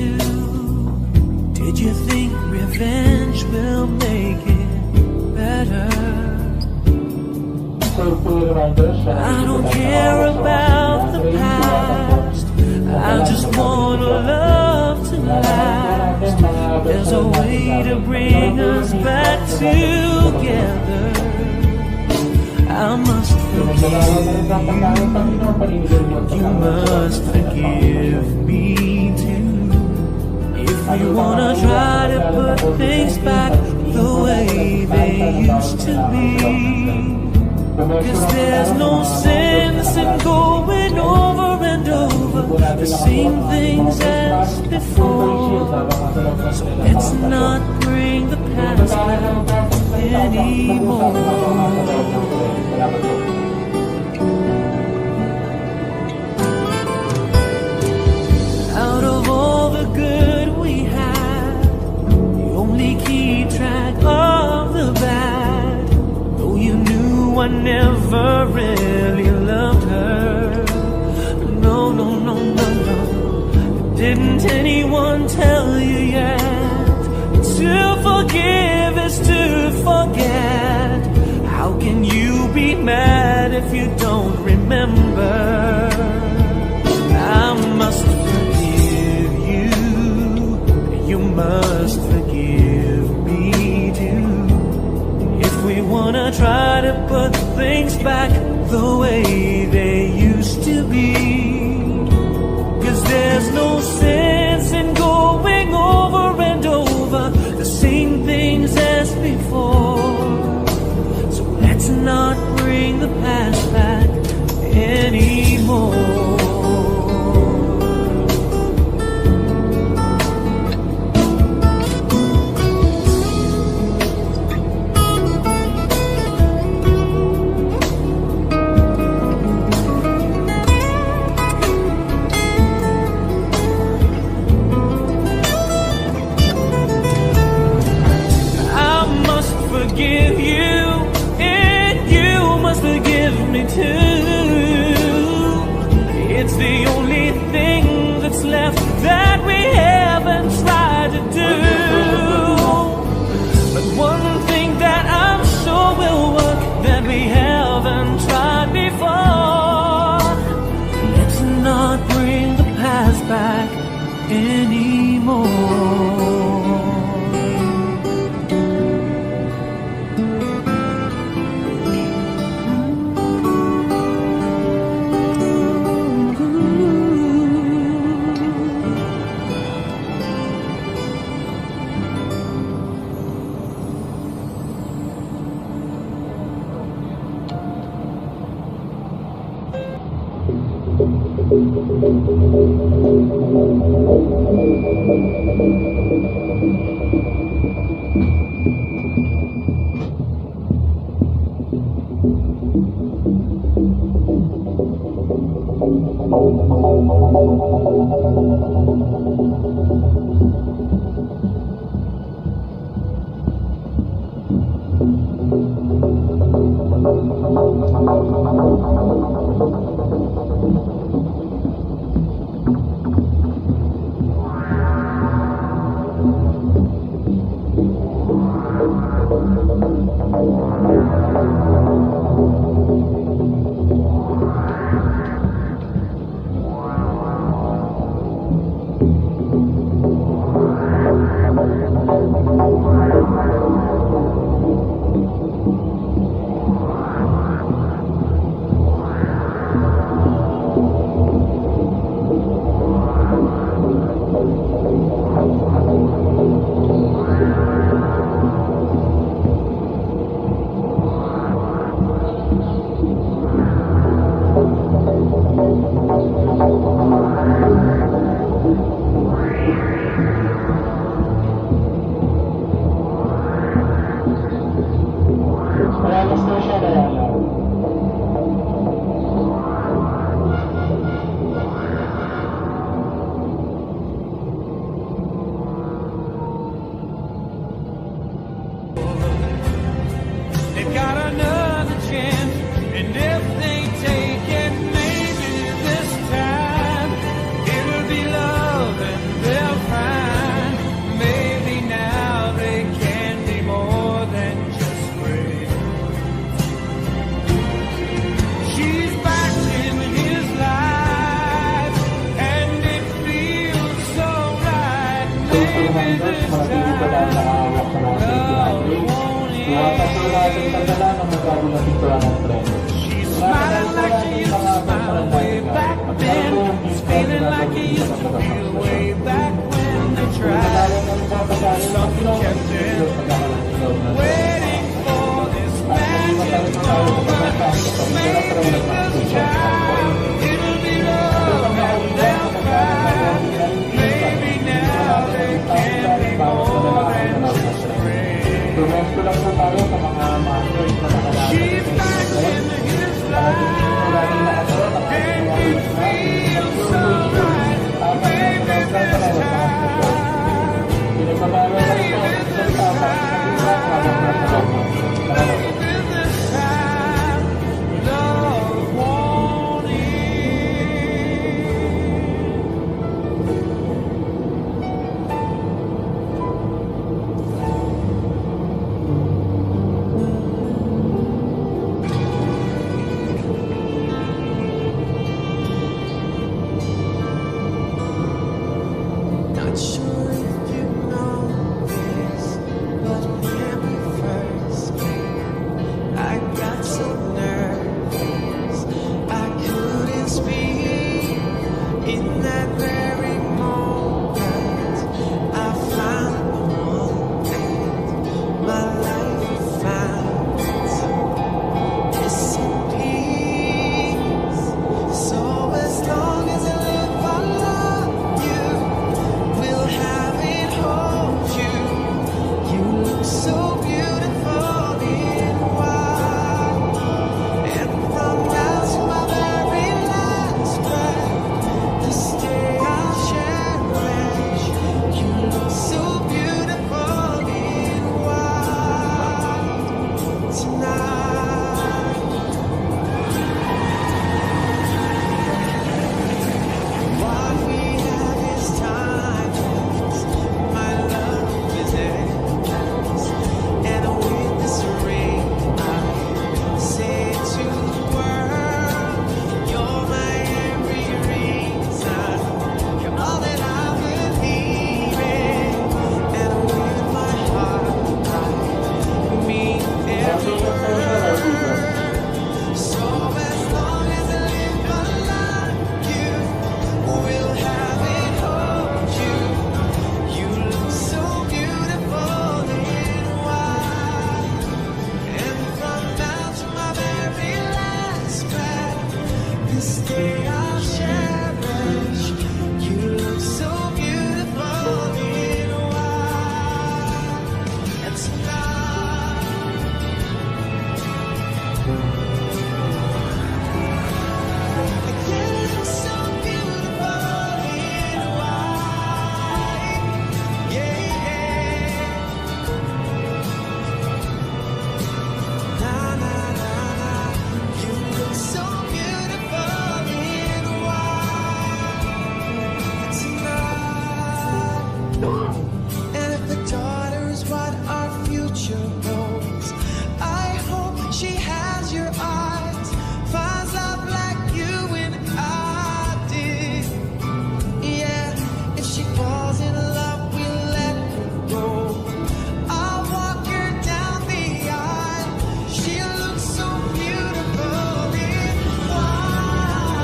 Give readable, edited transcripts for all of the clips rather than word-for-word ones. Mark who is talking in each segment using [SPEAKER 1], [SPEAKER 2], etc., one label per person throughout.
[SPEAKER 1] too. Did you think revenge will make it better? I don't care about the past, I just want love to last. There's a way to bring us back together. I must forgive you, you must forgive me too. If we wanna try to put things back the way they used to be, 'cause there's no sense in going over and over the same things as before. So let's not bring the past back anymore. Out of all the good we had, you only keep track of the bad. Though you knew I never really loved her. No, no, no, no, no. Didn't anyone tell you yet? To forgive is to forget. How can you be mad if you don't remember? I must forgive you, you must forgive me too. If we wanna try to put things back the way they used to be, 'cause there's no sense in going over and over the same things as before. So let's not bring the past back anymore. Forgive you, and you must forgive me too. It's the only thing that's left that we haven't tried to do. But one thing that I'm sure will work that we haven't tried before. Let's not bring the past back anymore. They'll find
[SPEAKER 2] handles, manatili pa dahil nakahawak sa mga safety handbrake. Iwasan po natin tandala ng magbago na pintura ng tren.
[SPEAKER 1] Smiling like she used to smile way back then. Feeling like he used to feel way back when they tried. Something kept him waiting for this magic moment. Maybe this time it'll be love and they'll cry. Maybe now they can't be more than just friends. She's back in his life, and he feels so right. Maybe this time, maybe this time, maybe this time, love won't end. Not sure if you know this, but when we first met, I got so nervous I couldn't speak. In that very moment, I found the one that my life found its peace. So as long as I live, I love you. We'll have it, hold you. You look so beautiful in white. And from now to my very last breath, this day I'll cherish. You look so beautiful in white tonight. What we have is timeless. My love is endless. And with this ring, I say to the world, you're my every reason. You're all that I believe in. And with my heart, I mean every word. So as long as I live, I love you. We'll have it, hold you. You look so beautiful in white. And from now to my very last breath, this day I'll cherish. You look so beautiful in white. And tonight, you look so beautiful in white. Yeah, yeah. Na na na na. You look so beautiful in white tonight. And if the daughter is what our future holds, I hope she has your eyes, finds love like you and I did. Yeah, if she falls in love, we'll let her go. I'll walk her down the aisle. She looks so beautiful in white.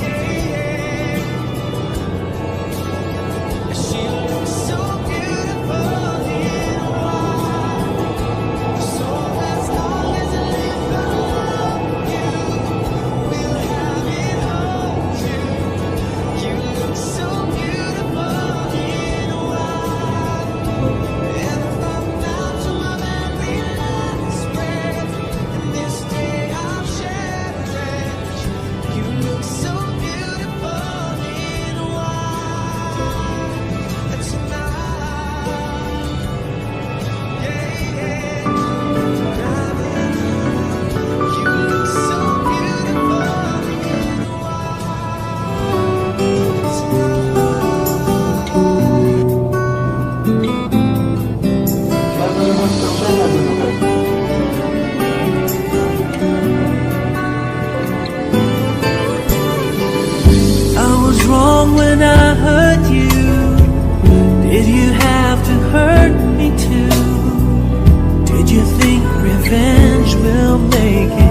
[SPEAKER 1] Yeah, yeah. She looks so too. Did you think revenge will make it